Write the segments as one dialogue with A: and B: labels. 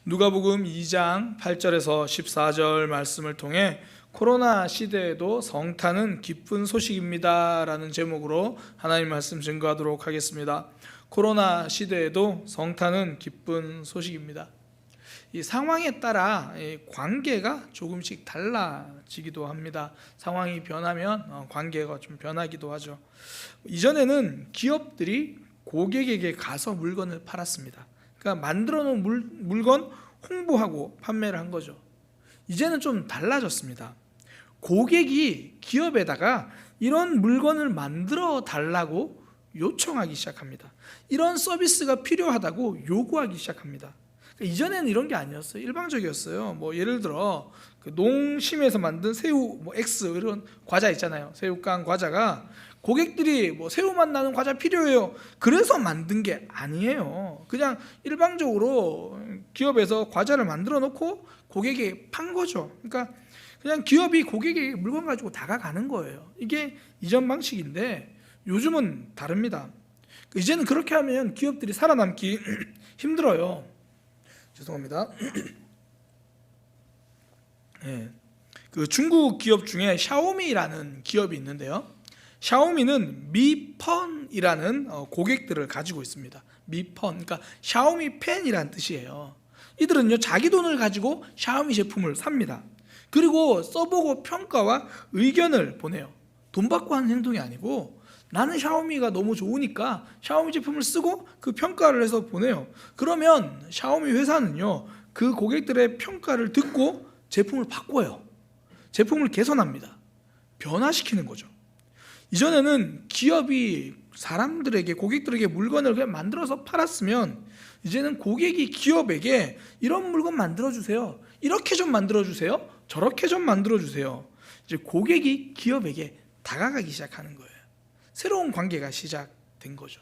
A: 누가복음 2장 8절에서 14절 말씀을 통해 코로나 시대에도 성탄은 기쁜 소식입니다 라는 제목으로 하나님 말씀 증거하도록 하겠습니다. 코로나 시대에도 성탄은 기쁜 소식입니다. 이 상황에 따라 관계가 조금씩 달라지기도 합니다. 상황이 변하면 관계가 좀 변하기도 하죠. 이전에는 기업들이 고객에게 가서 물건을 팔았습니다. 그러니까 만들어 놓은 물건 홍보하고 판매를 한 거죠. 이제는 좀 달라졌습니다. 고객이 기업에다가 이런 물건을 만들어 달라고 요청하기 시작합니다. 이런 서비스가 필요하다고 요구하기 시작합니다. 그러니까 이전에는 이런 게 아니었어요. 일방적이었어요. 예를 들어 농심에서 만든 새우 X 이런 과자 있잖아요. 새우깡 과자가 고객들이 새우맛 나는 과자 필요해요. 그래서 만든 게 아니에요. 그냥 일방적으로 기업에서 과자를 만들어 놓고 고객에게 판 거죠. 그러니까 그냥 기업이 고객에게 물건 가지고 다가가는 거예요. 이게 이전 방식인데 요즘은 다릅니다. 이제는 그렇게 하면 기업들이 살아남기 힘들어요. 죄송합니다. 네. 그 중국 기업 중에 샤오미라는 기업이 있는데요. 샤오미는 미펀이라는 고객들을 가지고 있습니다. 미펀, 그러니까 샤오미 팬이라는 뜻이에요. 이들은요 자기 돈을 가지고 샤오미 제품을 삽니다. 그리고 써보고 평가와 의견을 보내요. 돈 받고 하는 행동이 아니고 나는 샤오미가 너무 좋으니까 샤오미 제품을 쓰고 그 평가를 해서 보내요. 그러면 샤오미 회사는요 그 고객들의 평가를 듣고 제품을 바꿔요. 제품을 개선합니다. 변화시키는 거죠. 이전에는 기업이 사람들에게 고객들에게 물건을 그냥 만들어서 팔았으면 이제는 고객이 기업에게 이런 물건 만들어주세요, 이렇게 좀 만들어주세요, 저렇게 좀 만들어주세요. 이제 고객이 기업에게 다가가기 시작하는 거예요. 새로운 관계가 시작된 거죠.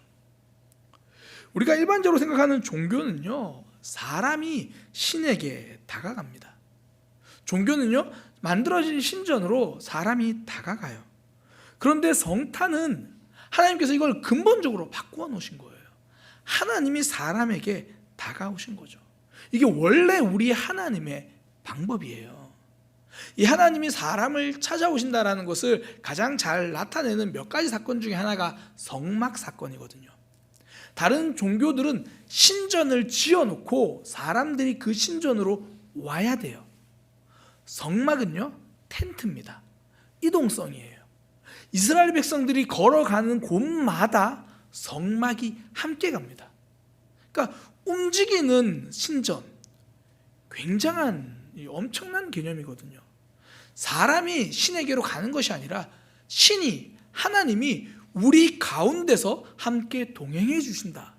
A: 우리가 일반적으로 생각하는 종교는요 사람이 신에게 다가갑니다. 종교는요 만들어진 신전으로 사람이 다가가요. 그런데 성탄은 하나님께서 이걸 근본적으로 바꾸어 놓으신 거예요. 하나님이 사람에게 다가오신 거죠. 이게 원래 우리 하나님의 방법이에요. 이 하나님이 사람을 찾아오신다는 것을 가장 잘 나타내는 몇 가지 사건 중에 하나가 성막 사건이거든요. 다른 종교들은 신전을 지어놓고 사람들이 그 신전으로 와야 돼요. 성막은요 텐트입니다. 이동성이에요. 이스라엘 백성들이 걸어가는 곳마다 성막이 함께 갑니다. 그러니까 움직이는 신전, 굉장한 엄청난 개념이거든요. 사람이 신에게로 가는 것이 아니라 신이, 하나님이 우리 가운데서 함께 동행해 주신다.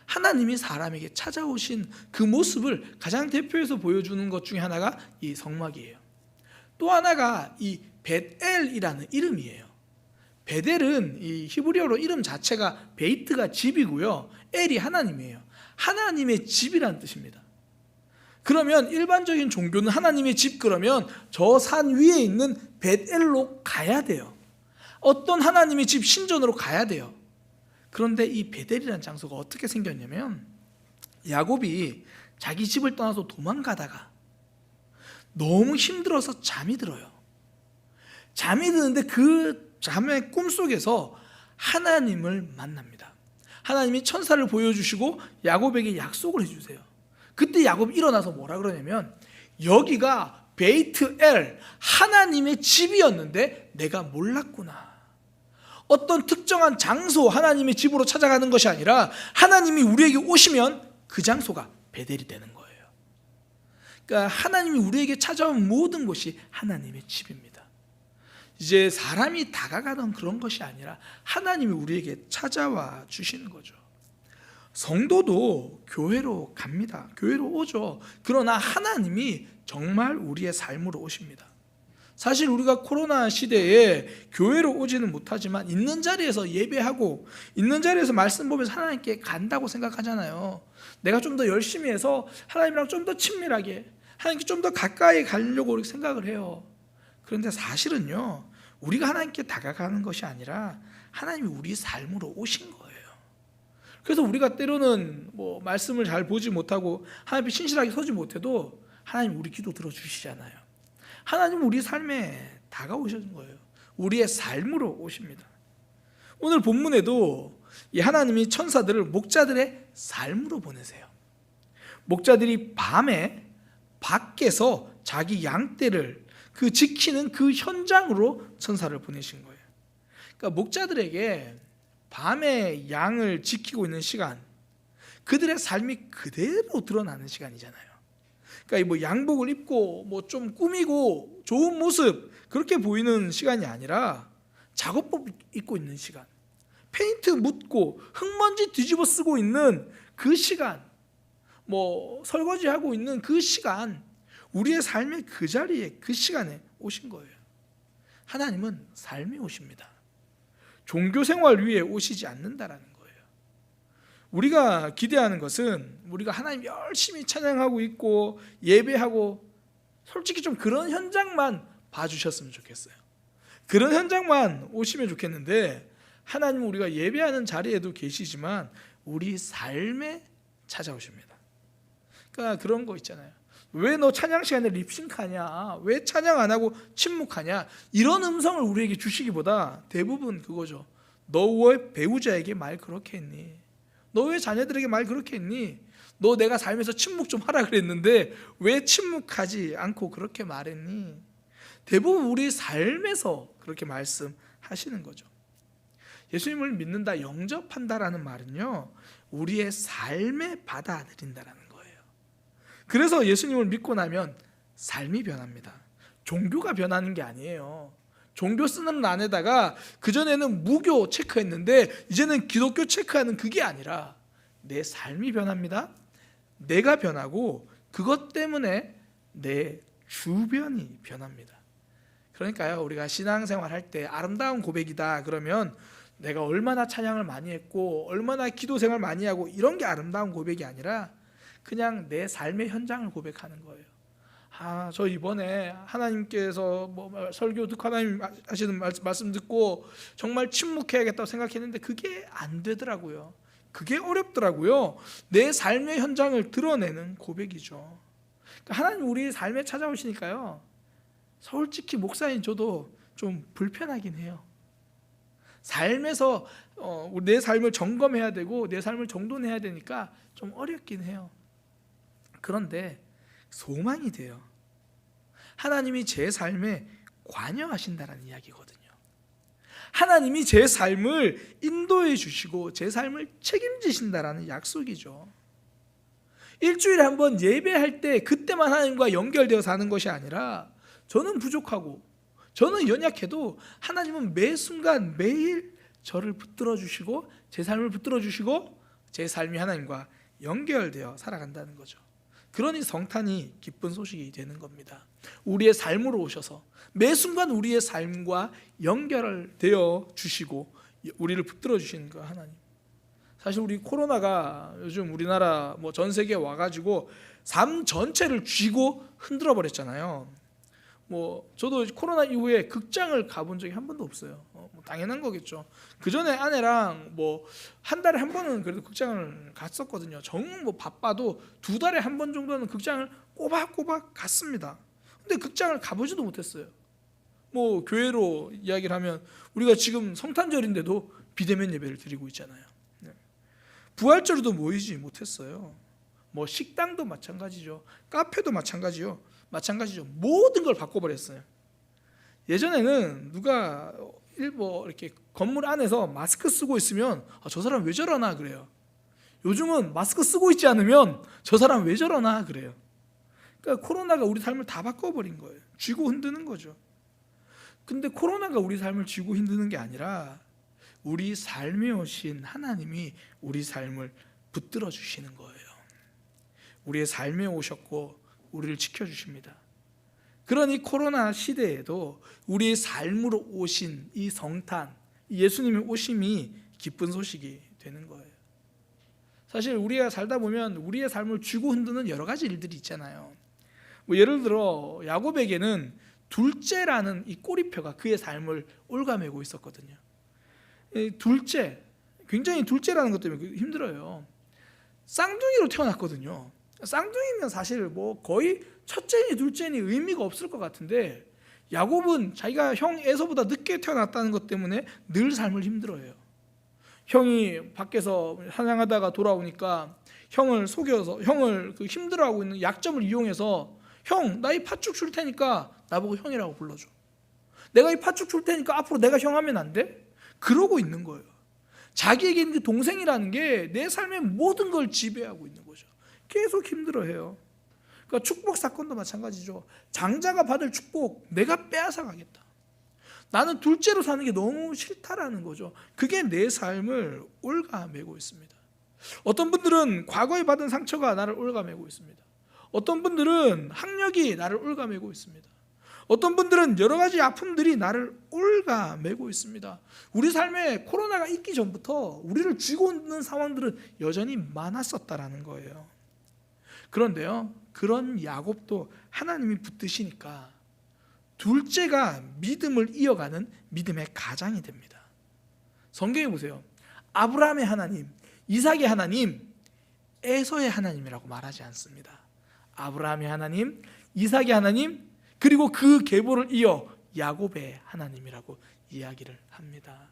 A: 하나님이 사람에게 찾아오신 그 모습을 가장 대표해서 보여주는 것 중에 하나가 이 성막이에요. 또 하나가 이 벳엘이라는 이름이에요. 베델은 이 히브리어로 이름 자체가 베이트가 집이고요, 엘이 하나님이에요. 하나님의 집이라는 뜻입니다. 그러면 일반적인 종교는 하나님의 집 그러면 저 산 위에 있는 벳엘로 가야 돼요. 어떤 하나님의 집 신전으로 가야 돼요. 그런데 이 베델이라는 장소가 어떻게 생겼냐면 야곱이 자기 집을 떠나서 도망가다가 너무 힘들어서 잠이 들어요. 잠이 드는데 그 잠의 꿈속에서 하나님을 만납니다. 하나님이 천사를 보여주시고 야곱에게 약속을 해주세요. 그때 야곱이 일어나서 뭐라 그러냐면 여기가 베이트엘, 하나님의 집이었는데 내가 몰랐구나. 어떤 특정한 장소, 하나님의 집으로 찾아가는 것이 아니라 하나님이 우리에게 오시면 그 장소가 베델이 되는 거예요. 그러니까 하나님이 우리에게 찾아온 모든 곳이 하나님의 집입니다. 이제 사람이 다가가던 그런 것이 아니라 하나님이 우리에게 찾아와 주시는 거죠. 성도도 교회로 갑니다. 교회로 오죠. 그러나 하나님이 정말 우리의 삶으로 오십니다. 사실 우리가 코로나 시대에 교회로 오지는 못하지만 있는 자리에서 예배하고 있는 자리에서 말씀 보면서 하나님께 간다고 생각하잖아요. 내가 좀 더 열심히 해서 하나님이랑 좀 더 친밀하게, 하나님께 좀 더 가까이 가려고 우리 생각을 해요. 그런데 사실은요 우리가 하나님께 다가가는 것이 아니라 하나님이 우리 삶으로 오신 거예요. 그래서 우리가 때로는 뭐 말씀을 잘 보지 못하고 하나님 앞에 신실하게 서지 못해도 하나님 우리 기도 들어주시잖아요. 하나님 우리 삶에 다가오시는 거예요. 우리의 삶으로 오십니다. 오늘 본문에도 이 하나님이 천사들을 목자들의 삶으로 보내세요. 목자들이 밤에 밖에서 자기 양떼를 지키는 그 현장으로 천사를 보내신 거예요. 그러니까 목자들에게 밤에 양을 지키고 있는 시간, 그들의 삶이 그대로 드러나는 시간이잖아요. 그러니까 뭐 양복을 입고 뭐 좀 꾸미고 좋은 모습 그렇게 보이는 시간이 아니라 작업복 입고 있는 시간, 페인트 묻고 흙먼지 뒤집어 쓰고 있는 그 시간, 뭐 설거지하고 있는 그 시간, 우리의 삶의 그 자리에 그 시간에 오신 거예요. 하나님은 삶에 오십니다. 종교 생활 위에 오시지 않는다라는 거예요. 우리가 기대하는 것은 우리가 하나님 열심히 찬양하고 있고 예배하고 솔직히 좀 그런 현장만 봐주셨으면 좋겠어요. 그런 현장만 오시면 좋겠는데 하나님은 우리가 예배하는 자리에도 계시지만 우리 삶에 찾아오십니다. 그러니까 그런 거 있잖아요. 왜 너 찬양 시간에 립싱크하냐? 왜 찬양 안 하고 침묵하냐? 이런 음성을 우리에게 주시기보다 대부분 그거죠. 너 왜 배우자에게 말 그렇게 했니? 너 왜 자녀들에게 말 그렇게 했니? 너 내가 삶에서 침묵 좀 하라 그랬는데 왜 침묵하지 않고 그렇게 말했니? 대부분 우리 삶에서 그렇게 말씀하시는 거죠. 예수님을 믿는다, 영접한다라는 말은요, 우리의 삶에 받아들인다라는 거예요. 그래서 예수님을 믿고 나면 삶이 변합니다. 종교가 변하는 게 아니에요. 종교 쓰는 안에다가 그전에는 무교 체크했는데 이제는 기독교 체크하는 그게 아니라 내 삶이 변합니다. 내가 변하고 그것 때문에 내 주변이 변합니다. 그러니까요, 우리가 신앙생활 할 때 아름다운 고백이다 그러면 내가 얼마나 찬양을 많이 했고 얼마나 기도생활 많이 하고 이런 게 아름다운 고백이 아니라 그냥 내 삶의 현장을 고백하는 거예요. 저 이번에 하나님께서 뭐 설교 듣고 하나님 하시는 말씀 듣고 정말 침묵해야겠다고 생각했는데 그게 안 되더라고요. 그게 어렵더라고요. 내 삶의 현장을 드러내는 고백이죠. 그러니까 하나님 우리 삶에 찾아오시니까요, 솔직히 목사인 저도 좀 불편하긴 해요. 삶에서 내 삶을 점검해야 되고 내 삶을 정돈해야 되니까 좀 어렵긴 해요. 그런데 소망이 돼요. 하나님이 제 삶에 관여하신다는 이야기거든요. 하나님이 제 삶을 인도해 주시고 제 삶을 책임지신다라는 약속이죠. 일주일에 한 번 예배할 때 그때만 하나님과 연결되어 사는 것이 아니라 저는 부족하고 저는 연약해도 하나님은 매 순간 매일 저를 붙들어 주시고 제 삶을 붙들어 주시고 제 삶이 하나님과 연결되어 살아간다는 거죠. 그러니 성탄이 기쁜 소식이 되는 겁니다. 우리의 삶으로 오셔서 매 순간 우리의 삶과 연결되어 주시고 우리를 붙들어 주시는 거 하나님. 사실 우리 코로나가 요즘 우리나라 뭐 전 세계에 와가지고 삶 전체를 쥐고 흔들어 버렸잖아요. 뭐 저도 코로나 이후에 극장을 가본 적이 한 번도 없어요. 뭐 당연한 거겠죠. 그 전에 아내랑 뭐 한 달에 한 번은 그래도 극장을 갔었거든요. 정 뭐 바빠도 2달에 한 번 정도는 극장을 꼬박꼬박 갔습니다. 근데 극장을 가보지도 못했어요. 뭐 교회로 이야기를 하면 우리가 지금 성탄절인데도 비대면 예배를 드리고 있잖아요. 부활절에도 모이지 못했어요. 뭐 식당도 마찬가지죠. 카페도 마찬가지죠. 모든 걸 바꿔버렸어요. 예전에는 누가 뭐 이렇게 건물 안에서 마스크 쓰고 있으면 저 사람 왜 저러나 그래요. 요즘은 마스크 쓰고 있지 않으면 저 사람 왜 저러나 그래요. 그러니까 코로나가 우리 삶을 다 바꿔버린 거예요. 쥐고 흔드는 거죠. 근데 코로나가 우리 삶을 쥐고 흔드는 게 아니라 우리 삶에 오신 하나님이 우리 삶을 붙들어 주시는 거예요. 우리의 삶에 오셨고 우리를 지켜주십니다. 그러니 코로나 시대에도 우리의 삶으로 오신 이 성탄, 예수님의 오심이 기쁜 소식이 되는 거예요. 사실 우리가 살다 보면 우리의 삶을 쥐고 흔드는 여러 가지 일들이 있잖아요. 뭐 예를 들어 야곱에게는 둘째라는 이 꼬리표가 그의 삶을 올가매고 있었거든요. 둘째, 굉장히 둘째라는 것 때문에 힘들어요. 쌍둥이로 태어났거든요. 쌍둥이면 사실 뭐 거의 첫째니 둘째니 의미가 없을 것 같은데 야곱은 자기가 형 에서보다 늦게 태어났다는 것 때문에 늘 삶을 힘들어해요. 형이 밖에서 사냥하다가 돌아오니까 형을 속여서 형을 그 힘들어하고 있는 약점을 이용해서 형, 나 이 팥죽 줄 테니까 나보고 형이라고 불러줘. 내가 이 팥죽 줄 테니까 앞으로 내가 형 하면 안 돼? 그러고 있는 거예요. 자기에게는 그 동생이라는 게 내 삶의 모든 걸 지배하고 있는 거죠. 계속 힘들어해요. 그러니까 축복 사건도 마찬가지죠. 장자가 받을 축복 내가 빼앗아 가겠다. 나는 둘째로 사는 게 너무 싫다라는 거죠. 그게 내 삶을 올가매고 있습니다. 어떤 분들은 과거에 받은 상처가 나를 올가매고 있습니다. 어떤 분들은 학력이 나를 올가매고 있습니다. 어떤 분들은 여러 가지 아픔들이 나를 올가매고 있습니다. 우리 삶에 코로나가 있기 전부터 우리를 쥐고 있는 상황들은 여전히 많았었다라는 거예요. 그런데요, 그런 야곱도 하나님이 붙드시니까 둘째가 믿음을 이어가는 믿음의 가장이 됩니다. 성경에 보세요. 아브라함의 하나님, 이삭의 하나님, 에서의 하나님이라고 말하지 않습니다. 아브라함의 하나님, 이삭의 하나님, 그리고 그 계보를 이어 야곱의 하나님이라고 이야기를 합니다.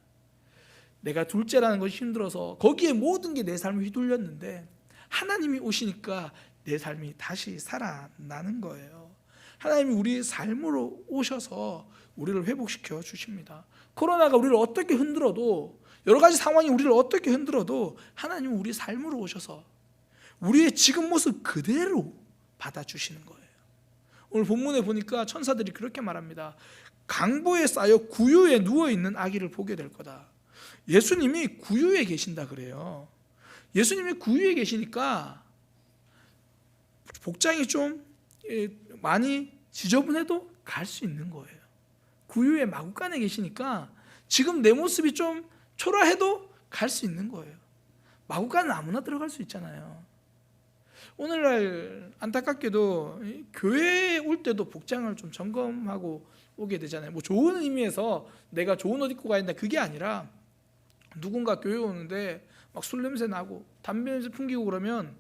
A: 내가 둘째라는 것이 힘들어서 거기에 모든 게 내 삶을 휘둘렸는데 하나님이 오시니까 내 삶이 다시 살아나는 거예요. 하나님이 우리 삶으로 오셔서 우리를 회복시켜 주십니다. 코로나가 우리를 어떻게 흔들어도, 여러 가지 상황이 우리를 어떻게 흔들어도 하나님은 우리 삶으로 오셔서 우리의 지금 모습 그대로 받아주시는 거예요. 오늘 본문에 보니까 천사들이 그렇게 말합니다. 강보에 쌓여 구유에 누워있는 아기를 보게 될 거다. 예수님이 구유에 계신다 그래요. 예수님이 구유에 계시니까 복장이 좀 많이 지저분해도 갈 수 있는 거예요. 구유의 마구간에 계시니까 지금 내 모습이 좀 초라해도 갈 수 있는 거예요. 마구간은 아무나 들어갈 수 있잖아요. 오늘날 안타깝게도 교회에 올 때도 복장을 좀 점검하고 오게 되잖아요. 뭐 좋은 의미에서 내가 좋은 옷 입고 가야 된다 그게 아니라 누군가 교회 오는데 막 술 냄새 나고 담배 냄새 풍기고 그러면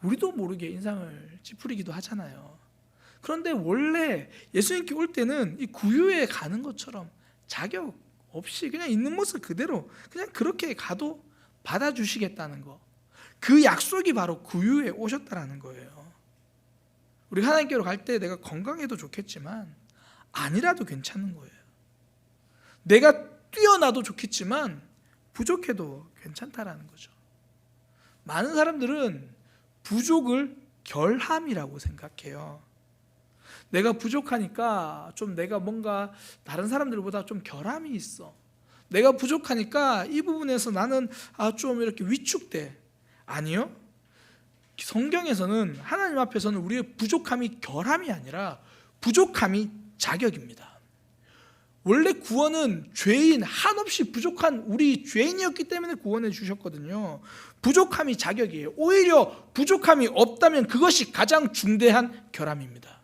A: 우리도 모르게 인상을 찌푸리기도 하잖아요. 그런데 원래 예수님께 올 때는 이 구유에 가는 것처럼 자격 없이 그냥 있는 모습 그대로 그냥 그렇게 가도 받아주시겠다는 거, 그 약속이 바로 구유에 오셨다라는 거예요. 우리 하나님께로 갈 때 내가 건강해도 좋겠지만 아니라도 괜찮은 거예요. 내가 뛰어나도 좋겠지만 부족해도 괜찮다라는 거죠. 많은 사람들은 부족을 결함이라고 생각해요. 내가 부족하니까 좀 내가 뭔가 다른 사람들보다 좀 결함이 있어. 내가 부족하니까 이 부분에서 나는 좀 이렇게 위축돼. 아니요. 성경에서는 하나님 앞에서는 우리의 부족함이 결함이 아니라 부족함이 자격입니다. 원래 구원은 죄인 한없이 부족한 우리 죄인이었기 때문에 구원해 주셨거든요. 부족함이 자격이에요. 오히려 부족함이 없다면 그것이 가장 중대한 결함입니다.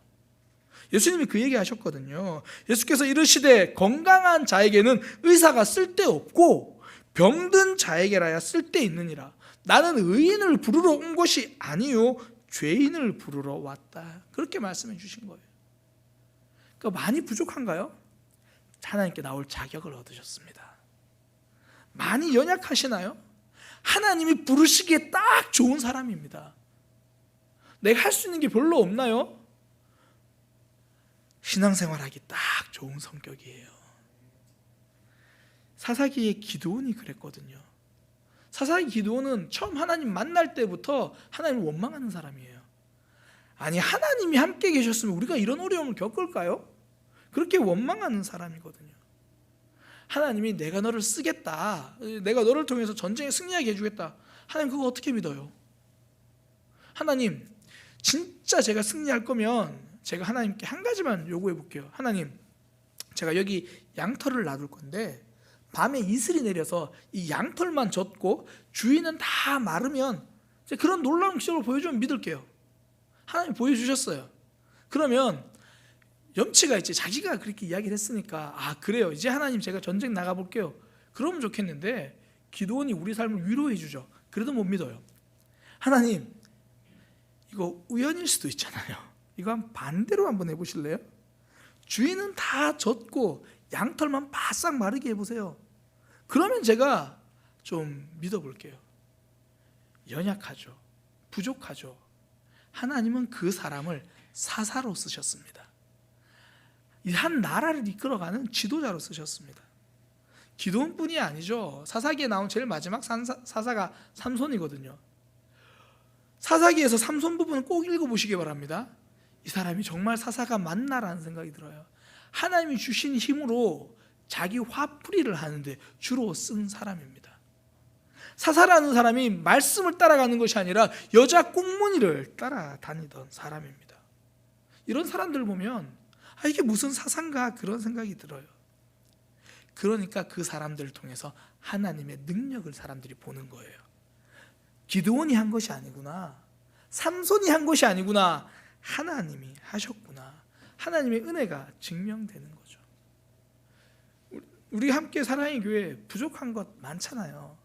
A: 예수님이 그 얘기 하셨거든요. 예수께서 이르시되 건강한 자에게는 의사가 쓸데없고 병든 자에게라야 쓸데있느니라. 나는 의인을 부르러 온 것이 아니요 죄인을 부르러 왔다. 그렇게 말씀해 주신 거예요. 그러니까 많이 부족한가요? 하나님께 나올 자격을 얻으셨습니다. 많이 연약하시나요? 하나님이 부르시기에 딱 좋은 사람입니다. 내가 할 수 있는 게 별로 없나요? 신앙생활하기 딱 좋은 성격이에요. 사사기의 기드온이 그랬거든요. 사사기 기드온은 처음 하나님 만날 때부터 하나님을 원망하는 사람이에요. 아니 하나님이 함께 계셨으면 우리가 이런 어려움을 겪을까요? 그렇게 원망하는 사람이거든요. 하나님이 내가 너를 쓰겠다, 내가 너를 통해서 전쟁에 승리하게 해주겠다. 하나님 그거 어떻게 믿어요? 하나님 진짜 제가 승리할 거면 제가 하나님께 한 가지만 요구해 볼게요. 하나님 제가 여기 양털을 놔둘 건데 밤에 이슬이 내려서 이 양털만 젖고 주위는 다 마르면 그런 놀라운 기적을 보여주면 믿을게요. 하나님 보여주셨어요. 그러면 염치가 있지. 자기가 그렇게 이야기를 했으니까 그래요 이제 하나님 제가 전쟁 나가볼게요 그러면 좋겠는데 기도원이 우리 삶을 위로해 주죠. 그래도 못 믿어요. 하나님, 이거 우연일 수도 있잖아요. 이거 반대로 한번 해보실래요? 주인은 다 젖고 양털만 바싹 마르게 해보세요. 그러면 제가 좀 믿어볼게요. 연약하죠. 부족하죠. 하나님은 그 사람을 사사로 쓰셨습니다. 이 한 나라를 이끌어가는 지도자로 쓰셨습니다. 기도원뿐이 아니죠. 사사기에 나온 제일 마지막 사사가 삼손이거든요. 사사기에서 삼손 부분을 꼭 읽어보시기 바랍니다. 이 사람이 정말 사사가 맞나라는 생각이 들어요. 하나님이 주신 힘으로 자기 화풀이를 하는데 주로 쓴 사람입니다. 사사라는 사람이 말씀을 따라가는 것이 아니라 여자 꽁무니를 따라다니던 사람입니다. 이런 사람들 보면 이게 무슨 사사인가 그런 생각이 들어요. 그러니까 그 사람들을 통해서 하나님의 능력을 사람들이 보는 거예요. 기드온이 한 것이 아니구나, 삼손이 한 것이 아니구나, 하나님이 하셨구나. 하나님의 은혜가 증명되는 거죠. 우리 함께 사랑의 교회 부족한 것 많잖아요.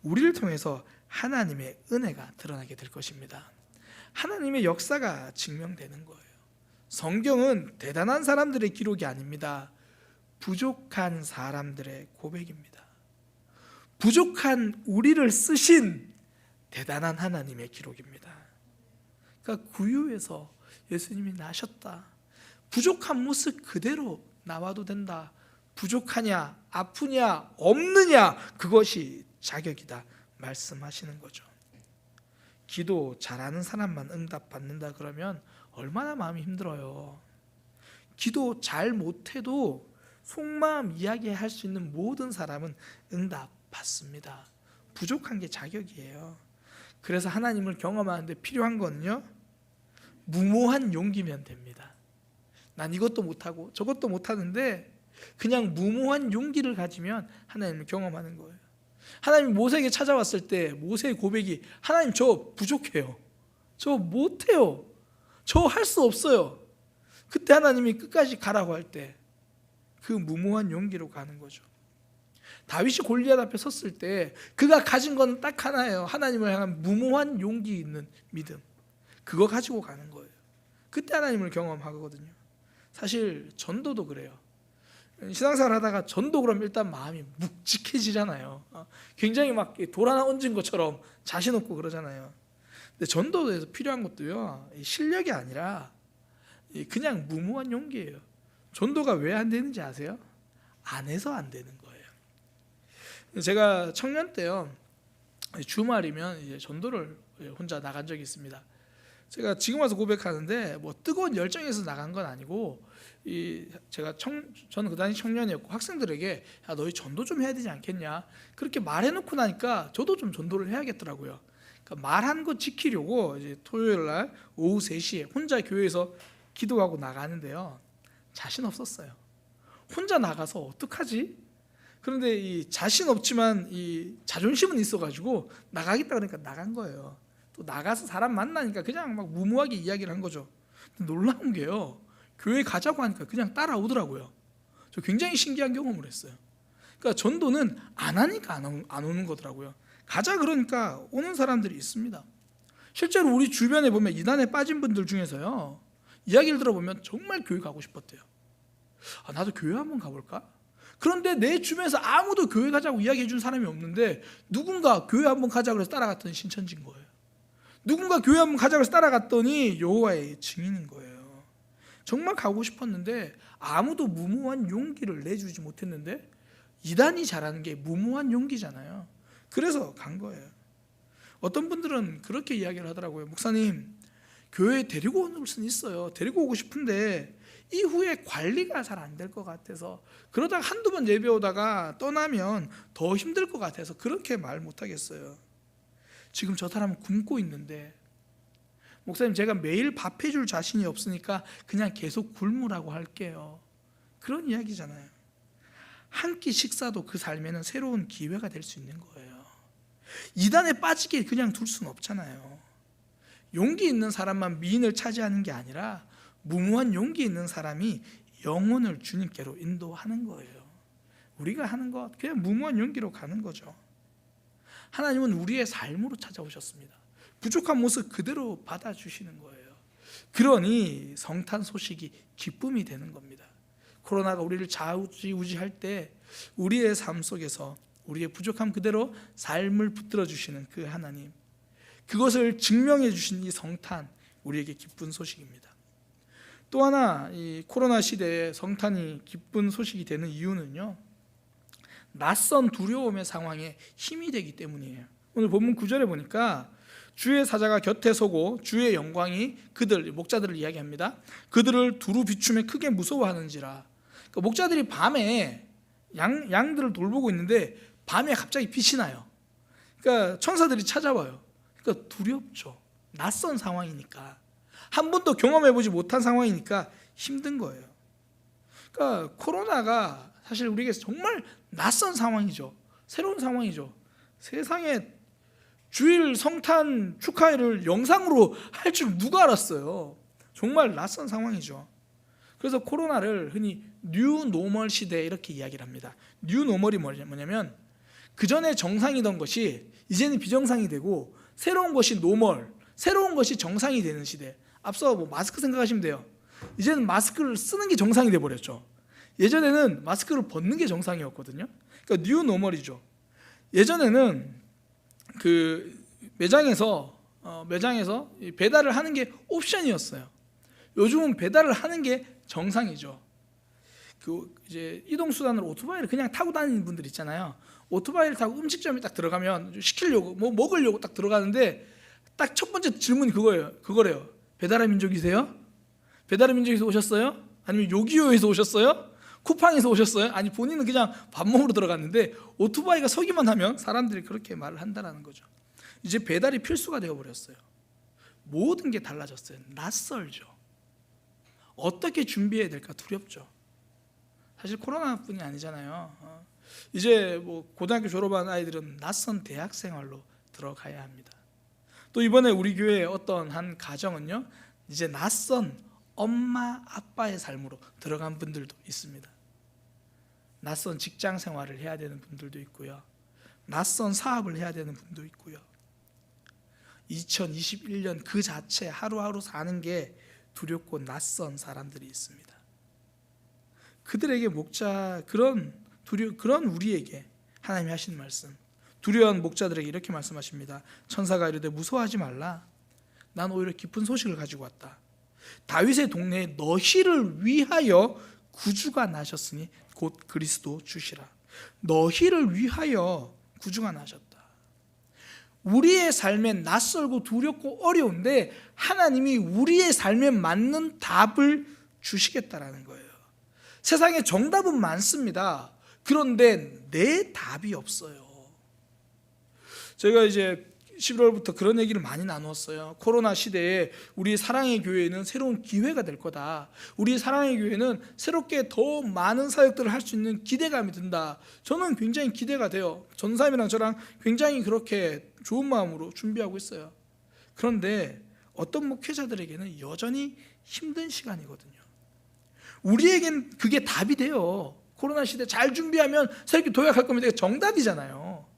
A: 우리를 통해서 하나님의 은혜가 드러나게 될 것입니다. 하나님의 역사가 증명되는 거예요. 성경은 대단한 사람들의 기록이 아닙니다. 부족한 사람들의 고백입니다. 부족한 우리를 쓰신 대단한 하나님의 기록입니다. 그러니까 구유에서 예수님이 나셨다. 부족한 모습 그대로 나와도 된다. 부족하냐, 아프냐, 없느냐, 그것이 자격이다 말씀하시는 거죠. 기도 잘하는 사람만 응답받는다 그러면 얼마나 마음이 힘들어요. 기도 잘 못해도 속마음 이야기할 수 있는 모든 사람은 응답받습니다. 부족한 게 자격이에요. 그래서 하나님을 경험하는데 필요한 거는요, 무모한 용기면 됩니다. 난 이것도 못하고 저것도 못하는데 그냥 무모한 용기를 가지면 하나님을 경험하는 거예요. 하나님이 모세에게 찾아왔을 때 모세의 고백이, 하나님 저 부족해요, 저 못해요, 저 할 수 없어요. 그때 하나님이 끝까지 가라고 할 때 그 무모한 용기로 가는 거죠. 다윗이 골리앗 앞에 섰을 때 그가 가진 건 딱 하나예요. 하나님을 향한 무모한 용기 있는 믿음. 그거 가지고 가는 거예요. 그때 하나님을 경험하거든요. 사실 전도도 그래요. 신앙생활 하다가 전도 그러면 일단 마음이 묵직해지잖아요. 굉장히 막 돌 하나 얹은 것처럼 자신 없고 그러잖아요. 근데 전도에서 필요한 것도요, 실력이 아니라 그냥 무모한 용기예요. 전도가 왜 안 되는지 아세요? 안 해서 안 되는 거예요. 제가 청년 때요, 주말이면 이제 전도를 혼자 나간 적이 있습니다. 제가 지금 와서 고백하는데 뭐 뜨거운 열정에서 나간 건 아니고, 저는 그 당시 청년이었고 학생들에게 야, 너희 전도 좀 해야 되지 않겠냐 그렇게 말해놓고 나니까 저도 좀 전도를 해야겠더라고요. 그러니까 말한 거 지키려고 이제 토요일 날 오후 3시에 혼자 교회에서 기도하고 나가는데요, 자신 없었어요. 혼자 나가서 어떡하지? 그런데 이 자신 없지만 이 자존심은 있어가지고 나가겠다 그러니까 나간 거예요. 또 나가서 사람 만나니까 그냥 막 무모하게 이야기를 한 거죠. 놀라운 게요, 교회 가자고 하니까 그냥 따라오더라고요. 저 굉장히 신기한 경험을 했어요. 그러니까 전도는 안 하니까 안 오는 거더라고요. 가자 그러니까 오는 사람들이 있습니다. 실제로 우리 주변에 보면 이단에 빠진 분들 중에서요, 이야기를 들어보면 정말 교회 가고 싶었대요. 나도 교회 한번 가볼까? 그런데 내 주변에서 아무도 교회 가자고 이야기해 준 사람이 없는데 누군가 교회 한번 가자고 해서 따라갔더니 신천지인 거예요. 누군가 교회 한번 가자고 해서 따라갔더니 여호와의 증인인 거예요. 정말 가고 싶었는데 아무도 무모한 용기를 내주지 못했는데, 이단이 잘하는 게 무모한 용기잖아요. 그래서 간 거예요. 어떤 분들은 그렇게 이야기를 하더라고요. 목사님, 교회에 데리고 올 수는 있어요. 데리고 오고 싶은데 이후에 관리가 잘 안 될 것 같아서, 그러다가 한두 번 예배 오다가 떠나면 더 힘들 것 같아서 그렇게 말 못하겠어요. 지금 저 사람은 굶고 있는데 목사님, 제가 매일 밥 해줄 자신이 없으니까 그냥 계속 굶으라고 할게요. 그런 이야기잖아요. 한 끼 식사도 그 삶에는 새로운 기회가 될 수 있는 거예요. 이단에 빠지게 그냥 둘 수는 없잖아요. 용기 있는 사람만 미인을 차지하는 게 아니라 무모한 용기 있는 사람이 영혼을 주님께로 인도하는 거예요. 우리가 하는 것 그냥 무모한 용기로 가는 거죠. 하나님은 우리의 삶으로 찾아오셨습니다. 부족한 모습 그대로 받아주시는 거예요. 그러니 성탄 소식이 기쁨이 되는 겁니다. 코로나가 우리를 좌우지우지할 때 우리의 삶 속에서 우리의 부족함 그대로 삶을 붙들어 주시는 그 하나님, 그것을 증명해 주신 이 성탄, 우리에게 기쁜 소식입니다. 또 하나, 이 코로나 시대에 성탄이 기쁜 소식이 되는 이유는요, 낯선 두려움의 상황에 힘이 되기 때문이에요. 오늘 본문 9절에 보니까 주의 사자가 곁에 서고 주의 영광이 그들, 목자들을 이야기합니다. 그들을 두루 비추며 크게 무서워하는지라. 그러니까 목자들이 밤에 양들을 돌보고 있는데 밤에 갑자기 빛이 나요. 그러니까 천사들이 찾아와요. 그러니까 두렵죠. 낯선 상황이니까, 한 번도 경험해보지 못한 상황이니까 힘든 거예요. 그러니까 코로나가 사실 우리에게 정말 낯선 상황이죠. 새로운 상황이죠. 세상에 주일 성탄 축하회를 영상으로 할 줄 누가 알았어요. 정말 낯선 상황이죠. 그래서 코로나를 흔히 뉴 노멀 시대 이렇게 이야기를 합니다. 뉴 노멀이 뭐냐면 그 전에 정상이던 것이 이제는 비정상이 되고 새로운 것이 노멀, 새로운 것이 정상이 되는 시대. 앞서 마스크 생각하시면 돼요. 이제는 마스크를 쓰는 게 정상이 돼버렸죠. 예전에는 마스크를 벗는 게 정상이었거든요. 그러니까 뉴 노멀이죠. 예전에는 그 매장에서 배달을 하는 게 옵션이었어요. 요즘은 배달을 하는 게 정상이죠. 그 이제 이동 수단으로 오토바이를 그냥 타고 다니는 분들 있잖아요. 오토바이를 타고 음식점에 딱 들어가면 시키려고 뭐 먹으려고 딱 들어가는데 딱 첫 번째 질문이 그거래요. 배달의 민족이세요? 배달의 민족에서 오셨어요? 아니면 요기요에서 오셨어요? 쿠팡에서 오셨어요? 아니 본인은 그냥 밥 먹으러 들어갔는데 오토바이가 서기만 하면 사람들이 그렇게 말을 한다는 거죠. 이제 배달이 필수가 되어버렸어요. 모든 게 달라졌어요. 낯설죠. 어떻게 준비해야 될까 두렵죠. 사실 코로나뿐이 아니잖아요. 이제 뭐 고등학교 졸업한 아이들은 낯선 대학 생활로 들어가야 합니다. 또 이번에 우리 교회의 어떤 한 가정은요, 이제 낯선 엄마 아빠의 삶으로 들어간 분들도 있습니다. 낯선 직장 생활을 해야 되는 분들도 있고요, 낯선 사업을 해야 되는 분도 있고요. 2021년 그 자체 하루하루 사는 게 두렵고 낯선 사람들이 있습니다. 그들에게 그런 우리에게 하나님이 하신 말씀, 두려워한 목자들에게 이렇게 말씀하십니다. 천사가 이르되 무서워하지 말라. 난 오히려 기쁜 소식을 가지고 왔다. 다윗의 동네에 너희를 위하여 구주가 나셨으니 곧 그리스도 주시라. 너희를 위하여 구주가 나셨다. 우리의 삶에 낯설고 두렵고 어려운데 하나님이 우리의 삶에 맞는 답을 주시겠다라는 거예요. 세상에 정답은 많습니다. 그런데 내 답이 없어요. 제가 이제 11월부터 그런 얘기를 많이 나누었어요. 코로나 시대에 우리 사랑의 교회는 새로운 기회가 될 거다. 우리 사랑의 교회는 새롭게 더 많은 사역들을 할 수 있는 기대감이 든다. 저는 굉장히 기대가 돼요. 전사님이랑 저랑 굉장히 그렇게 좋은 마음으로 준비하고 있어요. 그런데 어떤 목회자들에게는 여전히 힘든 시간이거든요. 우리에겐 그게 답이 돼요. 코로나 시대 잘 준비하면 새롭게 도약할 겁니다. 정답이잖아요.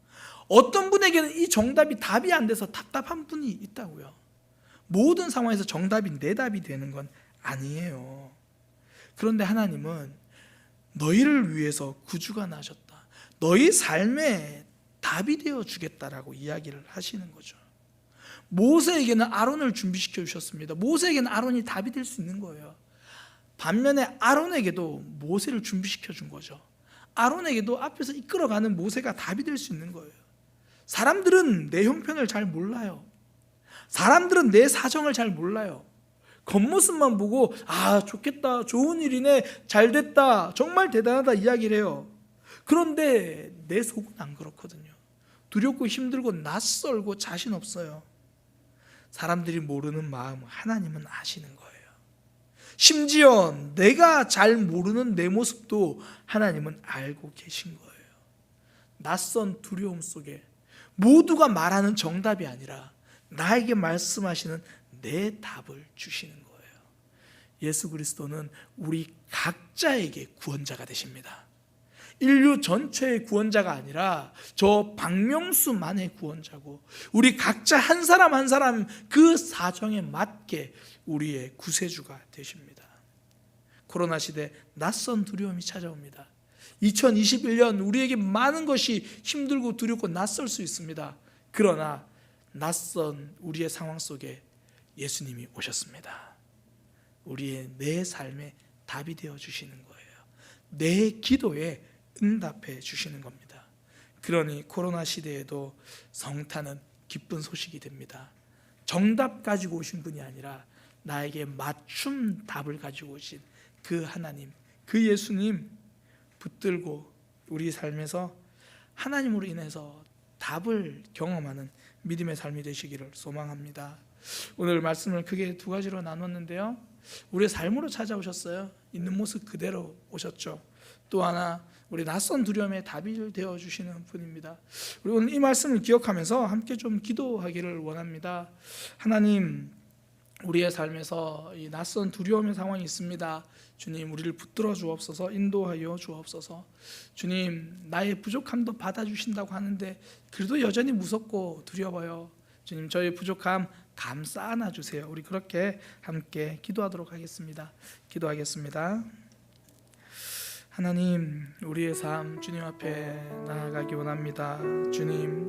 A: 어떤 분에게는 이 정답이 답이 안 돼서 답답한 분이 있다고요. 모든 상황에서 정답이 내 답이 되는 건 아니에요. 그런데 하나님은 너희를 위해서 구주가 나셨다. 너희 삶에 답이 되어 주겠다라고 이야기를 하시는 거죠. 모세에게는 아론을 준비시켜 주셨습니다. 모세에게는 아론이 답이 될 수 있는 거예요. 반면에 아론에게도 모세를 준비시켜 준 거죠. 아론에게도 앞에서 이끌어가는 모세가 답이 될 수 있는 거예요. 사람들은 내 형편을 잘 몰라요. 사람들은 내 사정을 잘 몰라요. 겉모습만 보고 좋겠다, 좋은 일이네, 잘 됐다, 정말 대단하다 이야기를 해요. 그런데 내 속은 안 그렇거든요. 두렵고 힘들고 낯설고 자신 없어요. 사람들이 모르는 마음 하나님은 아시는 거예요. 심지어 내가 잘 모르는 내 모습도 하나님은 알고 계신 거예요. 낯선 두려움 속에 모두가 말하는 정답이 아니라 나에게 말씀하시는 내 답을 주시는 거예요. 예수 그리스도는 우리 각자에게 구원자가 되십니다. 인류 전체의 구원자가 아니라 저 박명수만의 구원자고, 우리 각자 한 사람 한 사람 그 사정에 맞게 우리의 구세주가 되십니다. 코로나 시대 낯선 두려움이 찾아옵니다. 2021년 우리에게 많은 것이 힘들고 두렵고 낯설 수 있습니다. 그러나 낯선 우리의 상황 속에 예수님이 오셨습니다. 우리의 내 삶에 답이 되어 주시는 거예요. 내 기도에 응답해 주시는 겁니다. 그러니 코로나 시대에도 성탄은 기쁜 소식이 됩니다. 정답 가지고 오신 분이 아니라 나에게 맞춤 답을 가지고 오신 그 하나님, 그 예수님 붙들고 우리 삶에서 하나님으로 인해서 답을 경험하는 믿음의 삶이 되시기를 소망합니다. 오늘 말씀을 크게 두 가지로 나눴는데요, 우리의 삶으로 찾아오셨어요. 있는 모습 그대로 오셨죠. 또 하나, 우리 낯선 두려움에 답이 되어주시는 분입니다. 우리 오늘 이 말씀을 기억하면서 함께 좀 기도하기를 원합니다. 하나님, 우리의 삶에서 이 낯선 두려움의 상황이 있습니다. 주님, 우리를 붙들어 주옵소서, 인도하여 주옵소서. 주님, 나의 부족함도 받아주신다고 하는데 그래도 여전히 무섭고 두려워요. 주님, 저의 부족함 감싸 안아주세요. 우리 그렇게 함께 기도하도록 하겠습니다. 기도하겠습니다. 하나님, 우리의 삶 주님 앞에 나아가기 원합니다. 주님,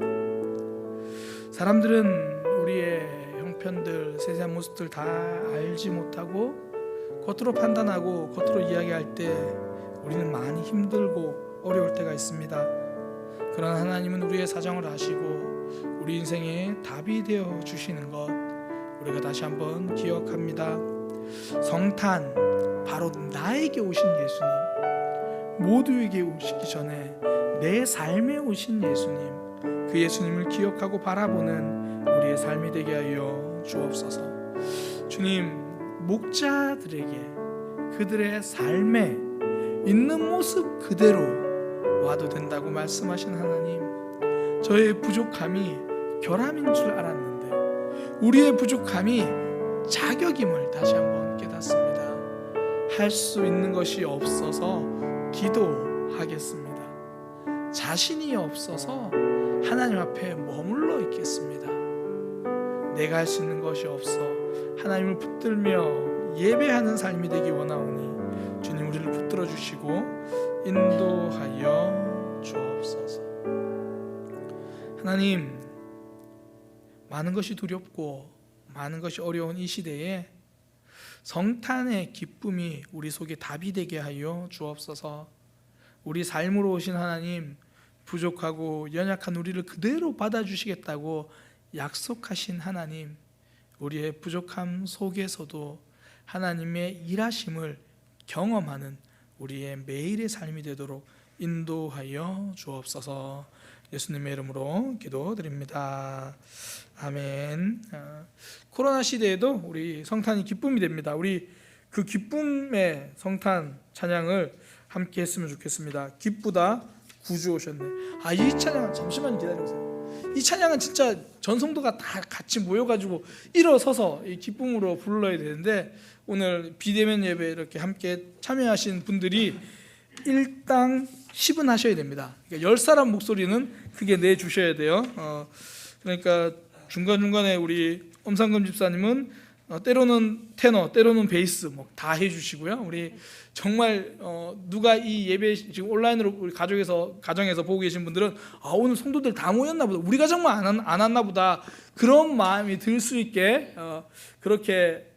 A: 사람들은 우리의 형편들, 세세한 모습들 다 알지 못하고 겉으로 판단하고 겉으로 이야기할 때 우리는 많이 힘들고 어려울 때가 있습니다. 그러나 하나님은 우리의 사정을 아시고 우리 인생에 답이 되어 주시는 것 우리가 다시 한번 기억합니다. 성탄, 바로 나에게 오신 예수님, 모두에게 오시기 전에 내 삶에 오신 예수님, 그 예수님을 기억하고 바라보는 우리의 삶이 되게 하여 주옵소서. 주님, 목자들에게 그들의 삶에 있는 모습 그대로 와도 된다고 말씀하신 하나님, 저의 부족함이 결함인 줄 알았는데 우리의 부족함이 자격임을 다시 한번 깨닫습니다. 할 수 있는 것이 없어서 기도하겠습니다. 자신이 없어서 하나님 앞에 머물러 있겠습니다. 내가 할 수 있는 것이 없어 하나님을 붙들며 예배하는 삶이 되기 원하오니 주님, 우리를 붙들어 주시고 인도하여 주옵소서. 하나님, 많은 것이 두렵고 많은 것이 어려운 이 시대에 성탄의 기쁨이 우리 속에 답이 되게 하여 주옵소서. 우리 삶으로 오신 하나님, 부족하고 연약한 우리를 그대로 받아주시겠다고 약속하신 하나님, 우리의 부족함 속에서도 하나님의 일하심을 경험하는 우리의 매일의 삶이 되도록 인도하여 주옵소서. 예수님의 이름으로 기도드립니다. 아멘. 코로나 시대에도 우리 성탄이 기쁨이 됩니다. 우리 그 기쁨의 성탄 찬양을 함께 했으면 좋겠습니다. 기쁘다 구주 오셨네. 이 찬양 잠시만 기다려주세요. 이 찬양은 진짜 전성도가 다 같이 모여가지고 일어서서 이 기쁨으로 불러야 되는데, 오늘 비대면 예배 이렇게 함께 참여하신 분들이 일당 10은 하셔야 됩니다. 그러니까 10사람 목소리는 크게 내주셔야 돼요. 그러니까 중간중간에 우리 엄상금 집사님은 때로는 테너, 때로는 베이스 다 해주시고요. 우리 정말 누가 이 예배 지금 온라인으로 우리 가정에서 보고 계신 분들은 오늘 성도들 다 모였나 보다, 우리 가정만 안 왔나 보다, 그런 마음이 들 수 있게 그렇게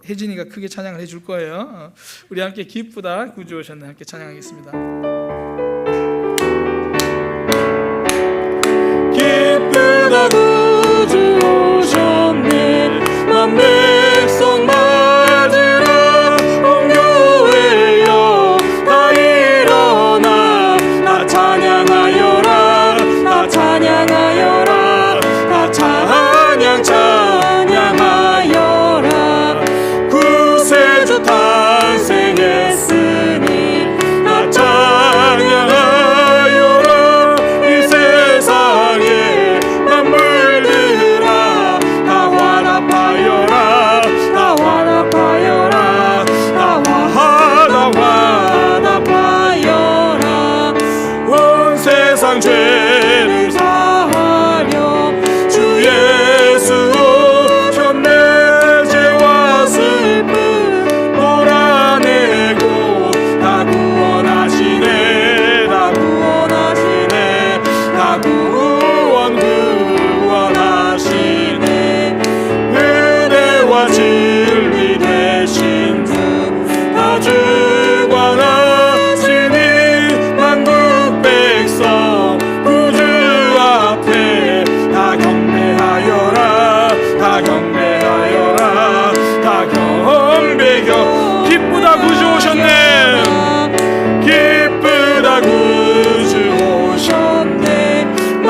A: 혜진이가 크게 찬양을 해줄 거예요. 우리 함께 기쁘다 구주 오셨네 함께 찬양하겠습니다.
B: 기쁘다 구주 오셨네, 만 백성 맞으러 온 교회여 다 일어나, 다 찬양하여라, 다 찬양하여라, 다 찬양하여라. 구세주 탄생했으니 다 찬양하여라.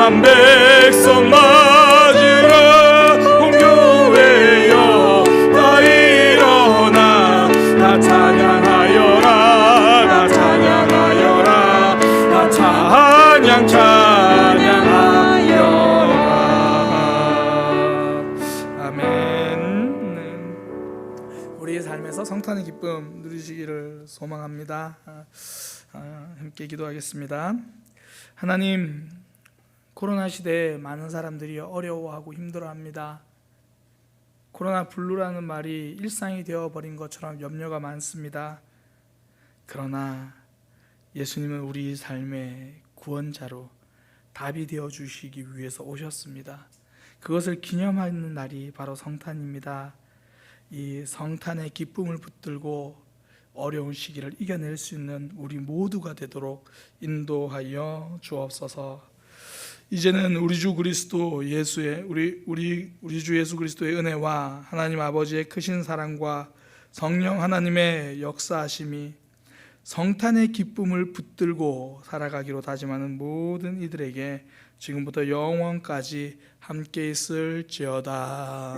B: 만 백성 맞으라 온 교회여 다 일어나 다 찬양하여라 다 찬양하여라 다 찬양하여라. 아멘.
A: 우리의 삶에서 성탄의 기쁨 누리시기를 소망합니다. 함께 기도하겠습니다. 하나님, 코로나 시대에 많은 사람들이 어려워하고 힘들어합니다. 코로나 블루라는 말이 일상이 되어버린 것처럼 염려가 많습니다. 그러나 예수님은 우리 삶의 구원자로 답이 되어 주시기 위해서 오셨습니다. 그것을 기념하는 날이 바로 성탄입니다. 이 성탄의 기쁨을 붙들고 어려운 시기를 이겨낼 수 있는 우리 모두가 되도록 인도하여 주옵소서. 이제는 우리 주 그리스도 예수의 우리 주 예수 그리스도의 은혜와 하나님 아버지의 크신 사랑과 성령 하나님의 역사하심이 성탄의 기쁨을 붙들고 살아가기로 다짐하는 모든 이들에게 지금부터 영원까지 함께 있을지어다.